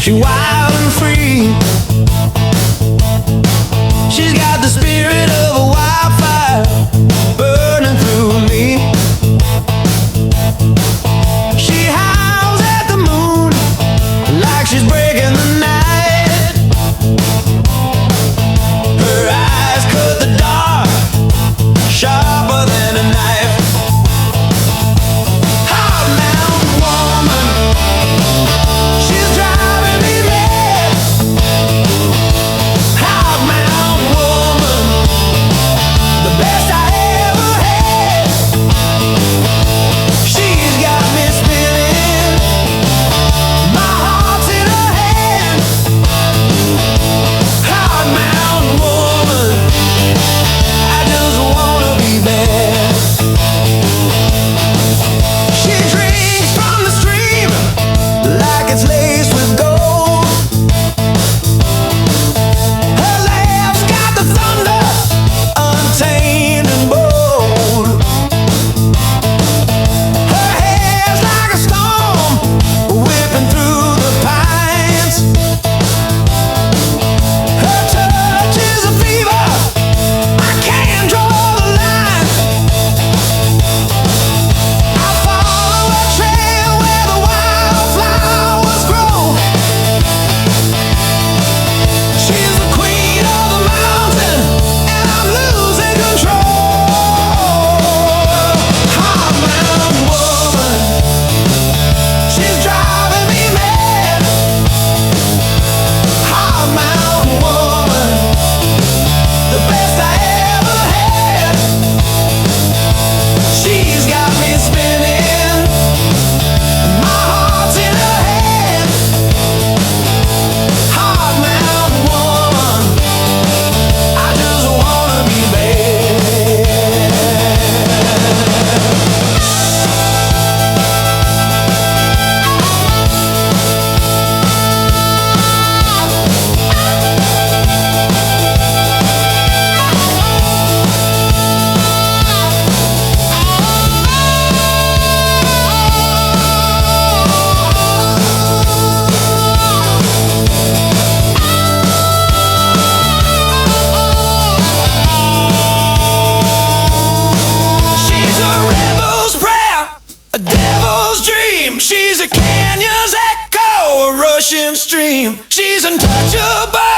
She wild and free. She's got the spirit of a wildfire burning through me. She howls at the moon like she's breaking the night. Her eyes cut the dark sharper than a knife. Hot mountain woman, she's driving me mad. Hot mountain woman, the best I ever had. She's got me spinning, my heart's in her hand. Hot mountain woman, I just wanna be bad. She drinks from the stream like it's laced with gold. Her laugh's got the thunder, untamed and bold. Her hair's like a storm whipping through the pines. Her touch is a fever, I can't draw the line. I follow a trail where the wildflowers grow. She's the queen of the mountain, and I'm losing control. Hot mountain woman, she's driving me mad. Hot mountain woman, the best I ever had. She's got me spinning, my heart's in her hand. Hot mountain woman, I just wanna be bad. She's a rebel's prayer, a devil's dream. She's a canyon's echo, a rushing stream. She's untouchable,